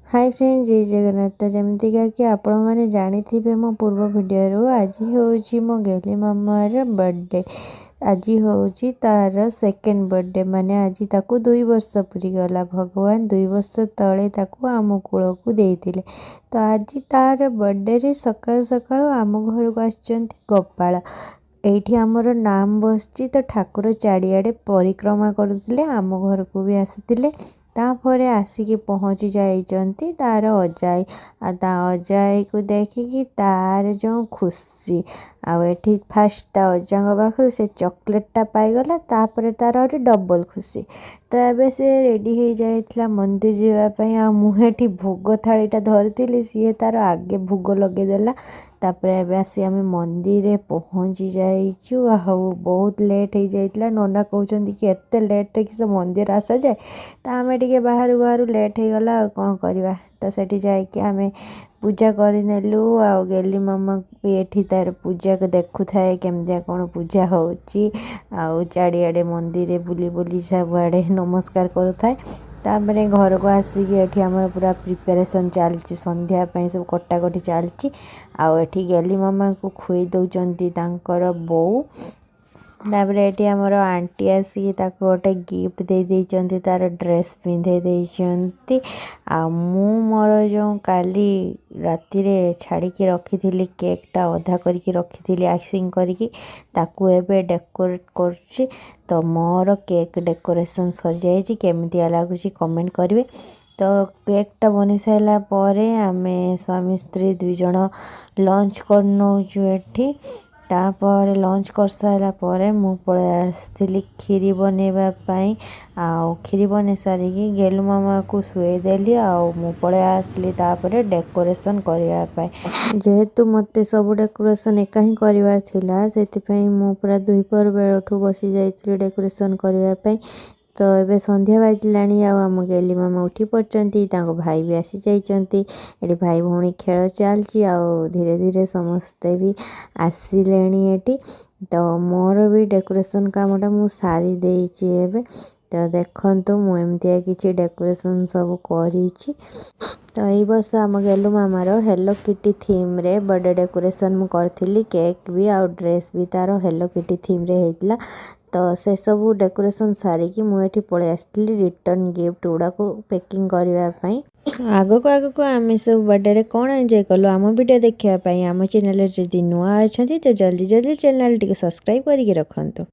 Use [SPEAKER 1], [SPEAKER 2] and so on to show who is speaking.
[SPEAKER 1] Hi friends जय जगन्नाथ। तो जमीका कि आपण मैंने जानी मो पूर्व वीडियो आज हूँ मो गेली मामार बर्थडे। आज हूँ तार सेकेंड बर्थडे माने आज ताकू 2 वर्ष पूरी गला। भगवान 2 वर्ष तले ताकू आम कूल को देते। तो आज तार बर्थडे रे सकाल सकाल आम घर को आसचंती गोपाल। एठी आमर नाम बसची तो ठाकुर चारियाडे परिक्रमा करुले आम घर को भी आसीतिले। तापर आसिकी पहुँची जाइचंती तार अजाई आ ता अजाई को देखिकी तार जो खुशी आठी फास्ट ता अजा पाखु से चॉकलेटा पाईगला। तापर तार आहुरी डबल खुशी। तो एबे से रेडी हो जाइथिला मंदिर जावाई। आ मुहेठी भोग थालीटा धरिथिली सी तार आगे भोग लगेदेला। तापर एबे आसी आम मंदिर रे पहुँची जाइचु। आहु बहुत लेट हो जाइथिला। नना कहउचंदी कि एते लेट रे कि से मंदिर आसा जाए। तो आम टिके बाहर बाहर लेट हो गला कौन करवा। तो सेठी जाइके आमे पूजा करनेलु। आ गेली मामा भी एठी तार पूजा को देखु थाए केमतिया कौन पूजा होउची। आ चारियाडे मंदिर रे बुली बुली सबआडे नमस्कार करू थाए। तापरे घर को आसिकी एठी हमर पूरा प्रिपरेशन चलची संध्या पई सब कटाकटी चलची। आ एठी गेली मामा को खुई दउचंती तांकर बो। तापरे एठी हमर आंटी आसी ताको गोटे गिफ्ट दे देइचंती तार ड्रेस पिंधे देइचंती। आ मु मोर जो काली राति रे छाड़ी के रखी केक टा अधा करके रखी आइसिंग करके ताकू एबे डेकोरेट करछि। तो मोर केक डेकोरेशन सर जाइछि केमितिया लागुछि कमेंट करिवे। तो केक टा बनी साइला परे आमे स्वामी स्त्री दुई जण लंच करनौछु एठी। तापर लंच कर सारा परे मु पळे आस्थिली खीरी बनेबा पई। आ खीरी बने सारिकी गेलु मामा को सुए देली। आ मु पळे आसली तापर डेकोरेशन करिया पई। जेहेतु मते सब डेकोरेशन एका ही करिवार थिला सेति पई मु पूरा 2 पर बेलठू बसी जाइथिली डेकोरेशन करिया पई। तो एबे संध्या बाजिलाणी। आम गेली मामा उठी पड़चंती। तांको भाई भी आसी जाइचंती। एठी भाई भौणी खेल चलची। आ धीरे धीरे समस्ते भी आसिलेणी एठी। तो मोर भी डेकोरेशन कामटा मु सारी देइची एबे। तो देखंतु मु एमतिया किछि डेकोरेशन सब करिछि। तो एई वर्ष आम गेलु मामार हेलो किटी थीम रे बर्थडे डेकोरेशन मु करथिली। केक भी आ ड्रेस भी तार हेलो किटी थीम रे हेतला। तो से सब डेकोरेशन सारी कि मु एठी पळे आस्थिली रिटर्न गिफ्ट गुडा को पैकिंग करबा पई। आगो को आमे सब बर्थडे रे कोन एंजॉय कलो आम वीडियो देखिया पई आम चैनल रे जदी नुआ अछंती तो जल्दी जल्दी चैनल टिके सब्सक्राइब करिके रखंतु।